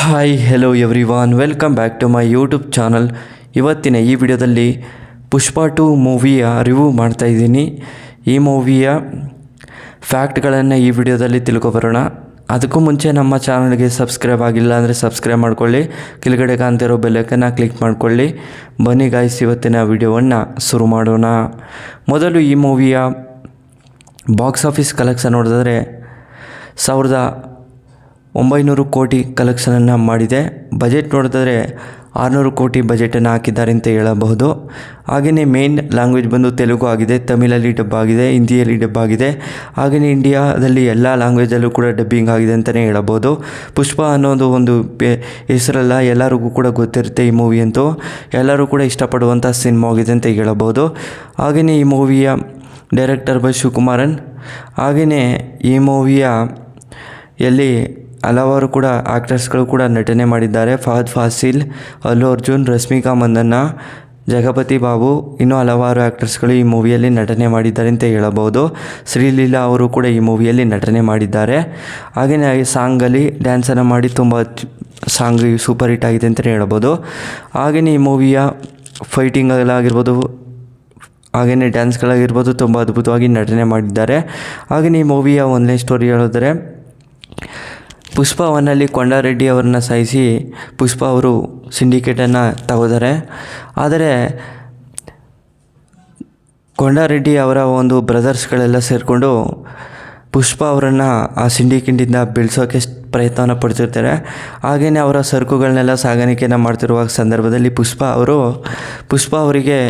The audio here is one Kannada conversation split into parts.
Hi hello everyone, welcome back to my YouTube channel. ಇವತ್ತಿನ ಈ ವಿಡಿಯೋದಲ್ಲಿ ಪುಷ್ಪ 2 ಮೂವಿಯ ರಿವ್ಯೂ ಮಾಡ್ತಾಯಿದ್ದೀನಿ. ಈ ಮೂವಿಯ ಫ್ಯಾಕ್ಟ್ಗಳನ್ನು ಈ ವಿಡಿಯೋದಲ್ಲಿ ತಿಳ್ಕೊಬರೋಣ. ಅದಕ್ಕೂ ಮುಂಚೆ ನಮ್ಮ ಚಾನಲ್ಗೆ ಸಬ್ಸ್ಕ್ರೈಬ್ ಆಗಿಲ್ಲ ಅಂದರೆ ಸಬ್ಸ್ಕ್ರೈಬ್ ಮಾಡ್ಕೊಳ್ಳಿ, ಕೆಳಗಡೆ ಕಾಣ್ತಿರೋ ಬೆಲ್ಲೈಕನ್ನ ಕ್ಲಿಕ್ ಮಾಡ್ಕೊಳ್ಳಿ. ಬನ್ನಿ ಗಾಯ್ಸ್, ಇವತ್ತಿನ ವಿಡಿಯೋವನ್ನು ಶುರು ಮಾಡೋಣ. ಮೊದಲು ಈ ಮೂವಿಯ ಬಾಕ್ಸ್ ಆಫೀಸ್ ಕಲೆಕ್ಷನ್ ನೋಡಿದ್ರೆ 1900 ಕೋಟಿ ಕಲೆಕ್ಷನನ್ನು ಮಾಡಿದೆ. ಬಜೆಟ್ ನೋಡಿದ್ರೆ 600 ಕೋಟಿ ಬಜೆಟನ್ನು ಹಾಕಿದ್ದಾರೆ ಅಂತ ಹೇಳಬಹುದು. ಹಾಗೆಯೇ ಮೇನ್ ಲ್ಯಾಂಗ್ವೇಜ್ ಬಂದು ತೆಲುಗು ಆಗಿದೆ, ತಮಿಳಲ್ಲಿ ಡಬ್ ಆಗಿದೆ, ಹಿಂದಿಯಲ್ಲಿ ಡಬ್ ಆಗಿದೆ. ಹಾಗೆಯೇ ಇಂಡಿಯಾದಲ್ಲಿ ಎಲ್ಲ ಲ್ಯಾಂಗ್ವೇಜಲ್ಲೂ ಕೂಡ ಡಬ್ಬಿಂಗ್ ಆಗಿದೆ ಅಂತಲೇ ಹೇಳಬಹುದು. ಪುಷ್ಪ ಅನ್ನೋದು ಒಂದು ಹೆಸರಲ್ಲ, ಎಲ್ಲರಿಗೂ ಕೂಡ ಗೊತ್ತಿರುತ್ತೆ ಈ ಮೂವಿ ಅಂತೂ. ಎಲ್ಲರೂ ಕೂಡ ಇಷ್ಟಪಡುವಂಥ ಸಿನಿಮಾ ಆಗಿದೆ ಅಂತ ಹೇಳಬಹುದು. ಹಾಗೆಯೇ ಈ ಮೂವಿಯ ಡೈರೆಕ್ಟರ್ ಬೈ ಶಿವಕುಮಾರನ್. ಹಾಗೆಯೇ ಈ ಮೂವಿಯ ಎಲ್ಲಿ ಹಲವಾರು ಕೂಡ ಆ್ಯಕ್ಟರ್ಸ್ಗಳು ಕೂಡ ನಟನೆ ಮಾಡಿದ್ದಾರೆ. ಫಹದ್ ಫಾಸಿಲ್, ಅಲ್ಲು ಅರ್ಜುನ್, ರಶ್ಮಿಕಾ ಮಂದಣ್ಣ, ಜಗಪತಿ ಬಾಬು, ಇನ್ನೂ ಹಲವಾರು ಆ್ಯಕ್ಟರ್ಸ್ಗಳು ಈ ಮೂವಿಯಲ್ಲಿ ನಟನೆ ಮಾಡಿದ್ದಾರೆ ಅಂತ ಹೇಳಬಹುದು. ಶ್ರೀಲೀಲಾ ಅವರು ಕೂಡ ಈ ಮೂವಿಯಲ್ಲಿ ನಟನೆ ಮಾಡಿದ್ದಾರೆ. ಹಾಗೆಯೇ ಸಾಂಗಲ್ಲಿ ಡ್ಯಾನ್ಸನ್ನು ಮಾಡಿ ತುಂಬ ಸಾಂಗ್ ಸೂಪರ್ ಹಿಟ್ ಆಗಿದೆ ಅಂತಲೇ ಹೇಳ್ಬೋದು. ಹಾಗೆಯೇ ಈ ಮೂವಿಯ ಫೈಟಿಂಗ್ಗಳಾಗಿರ್ಬೋದು, ಹಾಗೆಯೇ ಡ್ಯಾನ್ಸ್ಗಳಾಗಿರ್ಬೋದು ತುಂಬ ಅದ್ಭುತವಾಗಿ ನಟನೆ ಮಾಡಿದ್ದಾರೆ. ಹಾಗೆಯೇ ಈ ಮೂವಿಯ ಒಂದನೇ ಸ್ಟೋರಿ ಹೇಳಿದ್ರೆ, ಪುಷ್ಪ 1ನಲ್ಲಿ ಕೊಂಡಾರೆಡ್ಡಿ ಅವರನ್ನು ಸಾಯಿಸಿ ಪುಷ್ಪ ಅವರು ಸಿಂಡಿಕೇಟನ್ನು ತಗೋತಾರೆ. ಆದರೆ ಕೊಂಡಾರೆಡ್ಡಿ ಅವರ ಒಂದು ಬ್ರದರ್ಸ್ಗಳೆಲ್ಲ ಸೇರಿಕೊಂಡು ಪುಷ್ಪ ಅವರನ್ನು ಆ ಸಿಂಡಿಕೇಟಿಂದ ಬೀಳ್ಸೋಕ್ಕೆ ಪ್ರಯತ್ನವನ್ನು ಪಡ್ತಿರ್ತಾರೆ. ಹಾಗೆಯೇ ಅವರ ಸರಕುಗಳನ್ನೆಲ್ಲ ಸಾಗಾಣಿಕೆಯನ್ನು ಮಾಡ್ತಿರುವ ಸಂದರ್ಭದಲ್ಲಿ ಪುಷ್ಪ ಅವರಿಗೆ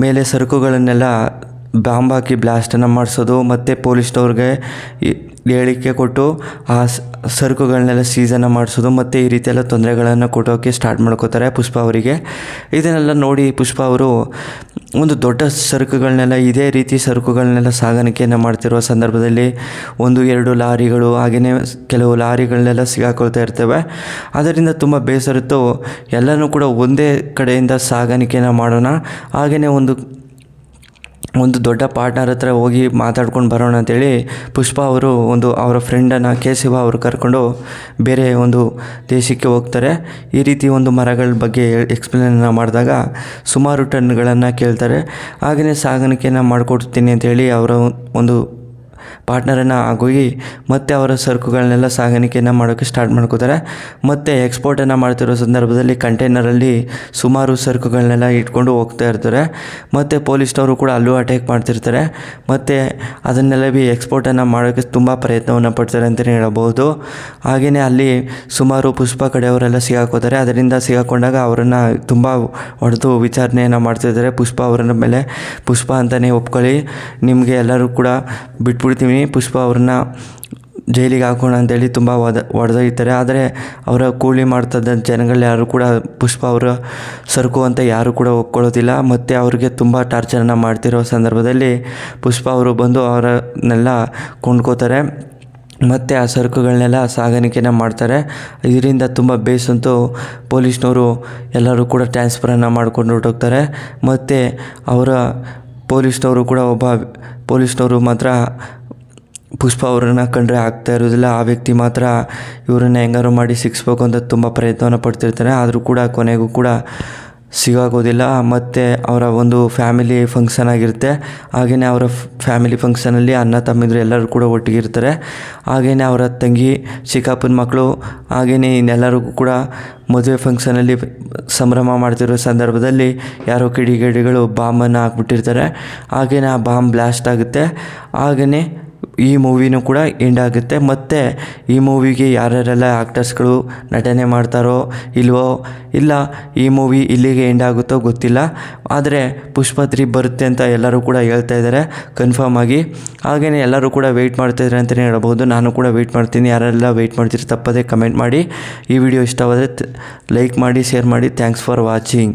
ಮೇಲೆ ಸರಕುಗಳನ್ನೆಲ್ಲ ಬಾಂಬ್ ಹಾಕಿ ಬ್ಲಾಸ್ಟನ್ನು ಮಾಡಿಸೋದು ಮತ್ತು ಪೊಲೀಸ್ನವ್ರಿಗೆ ಹೇಳಿಕೆ ಕೊಟ್ಟು ಆ ಸರಕುಗಳನ್ನೆಲ್ಲ ಸೀಸನ್ನು ಮಾಡಿಸೋದು ಮತ್ತು ಈ ರೀತಿ ಎಲ್ಲ ತೊಂದರೆಗಳನ್ನು ಕೊಡೋಕ್ಕೆ ಸ್ಟಾರ್ಟ್ ಮಾಡ್ಕೋತಾರೆ ಪುಷ್ಪ ಅವರಿಗೆ. ಇದನ್ನೆಲ್ಲ ನೋಡಿ ಪುಷ್ಪ ಅವರು ಒಂದು ದೊಡ್ಡ ಸರಕುಗಳನ್ನೆಲ್ಲ ಇದೇ ರೀತಿ ಸರಕುಗಳನ್ನೆಲ್ಲ ಸಾಗಾಣಿಕೆಯನ್ನು ಮಾಡ್ತಿರುವ ಸಂದರ್ಭದಲ್ಲಿ 1-2 ಲಾರಿಗಳು, ಹಾಗೆಯೇ ಕೆಲವು ಲಾರಿಗಳನ್ನೆಲ್ಲ ಸಿಗಾಕೊಳ್ತಾ ಇರ್ತವೆ. ಅದರಿಂದ ತುಂಬ ಬೇಸರಿತ್ತು. ಎಲ್ಲನೂ ಕೂಡ ಒಂದೇ ಕಡೆಯಿಂದ ಸಾಗಾಣಿಕೆಯನ್ನು ಮಾಡೋಣ, ಹಾಗೆಯೇ ಒಂದು ದೊಡ್ಡ ಪಾರ್ಟ್ನರ್ ಹತ್ರ ಹೋಗಿ ಮಾತಾಡ್ಕೊಂಡು ಬರೋಣ ಅಂತೇಳಿ ಪುಷ್ಪ ಅವರು ಅವರ ಫ್ರೆಂಡನ್ನು ಕೇಶವ ಅವರು ಕರ್ಕೊಂಡು ಬೇರೆ ಒಂದು ದೇಶಕ್ಕೆ ಹೋಗ್ತಾರೆ. ಈ ರೀತಿ ಒಂದು ಮರಗಳ ಬಗ್ಗೆ ಎಕ್ಸ್ಪ್ಲೇನನ್ನು ಮಾಡಿದಾಗ ಸುಮಾರು ಟನ್ಗಳನ್ನು ಕೇಳ್ತಾರೆ. ಹಾಗೆಯೇ ಸಾಗಾಣಿಕೆಯನ್ನು ಮಾಡಿಕೊಡ್ತೀನಿ ಅಂತೇಳಿ ಅವರ ಒಂದು ಪಾರ್ಟ್ನರನ್ನು ಆಗೋಗಿ ಮತ್ತೆ ಅವರ ಸರಕುಗಳನ್ನೆಲ್ಲ ಸಾಗಾಣಿಕೆಯನ್ನು ಮಾಡೋಕ್ಕೆ ಸ್ಟಾರ್ಟ್ ಮಾಡ್ಕೋತಾರೆ. ಮತ್ತು ಎಕ್ಸ್ಪೋರ್ಟನ್ನು ಮಾಡ್ತಿರೋ ಸಂದರ್ಭದಲ್ಲಿ ಕಂಟೈನರಲ್ಲಿ ಸುಮಾರು ಸರಕುಗಳನ್ನೆಲ್ಲ ಇಟ್ಕೊಂಡು ಹೋಗ್ತಾ ಇರ್ತಾರೆ. ಮತ್ತು ಪೊಲೀಸ್ನವರು ಕೂಡ ಅಲ್ಲೂ ಅಟ್ಯಾಕ್ ಮಾಡ್ತಿರ್ತಾರೆ. ಮತ್ತು ಅದನ್ನೆಲ್ಲ ಎಕ್ಸ್ಪೋರ್ಟನ್ನು ಮಾಡೋಕ್ಕೆ ತುಂಬ ಪ್ರಯತ್ನವನ್ನು ಪಡ್ತಾರೆ ಅಂತಲೇ ಹೇಳಬಹುದು. ಹಾಗೆಯೇ ಅಲ್ಲಿ ಸುಮಾರು ಪುಷ್ಪ ಕಡೆಯವರೆಲ್ಲ ಸಿಗಾಕೋತಾರೆ. ಅದರಿಂದ ಸಿಗಾಕೊಂಡಾಗ ಅವರನ್ನು ತುಂಬ ಹೊಡೆದು ವಿಚಾರಣೆಯನ್ನು ಮಾಡ್ತಿರ್ತಾರೆ. ಪುಷ್ಪ ಅವರ ಮೇಲೆ ಪುಷ್ಪ ಅಂತಲೇ ಒಪ್ಕೊಳ್ಳಿ, ನಿಮಗೆ ಎಲ್ಲರೂ ಕೂಡ ಬಿಟ್ಬಿಡ್ತೀವಿ, ಪುಷ್ಪ ಅವ್ರನ್ನ ಜೈಲಿಗೆ ಹಾಕೋಣ ಅಂತೇಳಿ ತುಂಬ ಹೊಡೆದೊಯ್ತಾರೆ. ಆದರೆ ಅವರ ಕೂಲಿ ಮಾಡ್ತದ ಜನಗಳು ಯಾರು ಕೂಡ ಪುಷ್ಪ ಅವರ ಸರಕು ಅಂತ ಯಾರು ಕೂಡ ಒಪ್ಕೊಳ್ಳೋದಿಲ್ಲ. ಮತ್ತು ಅವ್ರಿಗೆ ತುಂಬ ಟಾರ್ಚರನ್ನು ಮಾಡ್ತಿರೋ ಸಂದರ್ಭದಲ್ಲಿ ಪುಷ್ಪ ಅವರು ಬಂದು ಅವರನ್ನೆಲ್ಲ ಕೊಂಡ್ಕೋತಾರೆ ಮತ್ತು ಆ ಸರಕುಗಳನ್ನೆಲ್ಲ ಸಾಗಾಣಿಕೆಯನ್ನು ಮಾಡ್ತಾರೆ. ಇದರಿಂದ ತುಂಬ ಬೇಸಂತೂ ಪೊಲೀಸ್ನವರು ಎಲ್ಲರೂ ಕೂಡ ಟ್ರಾನ್ಸ್ಫರನ್ನು ಮಾಡ್ಕೊಂಡು ಹೊರಟೋಗ್ತಾರೆ. ಮತ್ತು ಅವರ ಪೊಲೀಸ್ನವರು ಮಾತ್ರ ಪುಷ್ಪ ಅವರನ್ನು ಕಂಡ್ರೆ ಆಗ್ತಾ ಇರೋದಿಲ್ಲ. ಆ ವ್ಯಕ್ತಿ ಮಾತ್ರ ಇವರನ್ನು ಹೆಂಗಾರು ಮಾಡಿ ಸಿಕ್ಸ್ಬೇಕು ಅಂತ ತುಂಬ ಪ್ರಯತ್ನವನ್ನು ಪಡ್ತಿರ್ತಾರೆ. ಆದರೂ ಕೂಡ ಕೊನೆಗೂ ಕೂಡ ಸಿಗೋದಿಲ್ಲ. ಮತ್ತು ಅವರ ಒಂದು ಫ್ಯಾಮಿಲಿ ಫಂಕ್ಷನ್ ಆಗಿರುತ್ತೆ. ಹಾಗೆಯೇ ಅವರ ಫ್ಯಾಮಿಲಿ ಫಂಕ್ಷನಲ್ಲಿ ಅಣ್ಣ ತಮ್ಮಿದ್ರು ಎಲ್ಲರೂ ಕೂಡ ಒಟ್ಟಿಗಿರ್ತಾರೆ. ಹಾಗೆಯೇ ಅವರ ತಂಗಿ, ಚಿಕ್ಕಪ್ಪನ ಮಕ್ಕಳು, ಹಾಗೆಯೇ ಇನ್ನೆಲ್ಲರಿಗೂ ಕೂಡ ಮದುವೆ ಫಂಕ್ಷನಲ್ಲಿ ಸಂಭ್ರಮ ಮಾಡ್ತಿರೋ ಸಂದರ್ಭದಲ್ಲಿ ಯಾರೋ ಕಿಡಿಗೇಡಿಗಳು ಬಾಂಬನ್ನು ಹಾಕ್ಬಿಟ್ಟಿರ್ತಾರೆ. ಹಾಗೆಯೇ ಆ ಬಾಂಬ್ ಬ್ಲಾಸ್ಟ್ ಆಗುತ್ತೆ. ಹಾಗೆಯೇ ಈ ಮೂವಿನೂ ಕೂಡ ಎಂಡ್ ಆಗುತ್ತೆ. ಮತ್ತು ಈ ಮೂವಿಗೆ ಯಾರ್ಯಾರೆಲ್ಲ ಆ್ಯಕ್ಟರ್ಸ್ಗಳು ನಟನೆ ಮಾಡ್ತಾರೋ ಇಲ್ಲ ಈ ಮೂವಿ ಇಲ್ಲಿಗೆ ಎಂಡ್ ಆಗುತ್ತೋ ಗೊತ್ತಿಲ್ಲ. ಆದರೆ ಪುಷ್ಪ 3 ಬರುತ್ತೆ ಅಂತ ಎಲ್ಲರೂ ಕೂಡ ಹೇಳ್ತಾ ಇದ್ದಾರೆ ಕನ್ಫರ್ಮ್ ಆಗಿ. ಹಾಗೆಯೇ ಎಲ್ಲರೂ ಕೂಡ ವೆಯ್ಟ್ ಮಾಡ್ತಾಯಿದ್ದಾರೆ ಅಂತಲೇ ಹೇಳ್ಬೋದು. ನಾನು ಕೂಡ ವೆಯ್ಟ್ ಮಾಡ್ತೀನಿ. ಯಾರೆಲ್ಲ ವೆಯ್ಟ್ ಮಾಡ್ತೀರಿ ತಪ್ಪದೇ ಕಮೆಂಟ್ ಮಾಡಿ. ಈ ವಿಡಿಯೋ ಇಷ್ಟವಾದರೆ ಲೈಕ್ ಮಾಡಿ, ಶೇರ್ ಮಾಡಿ. Thanks for watching.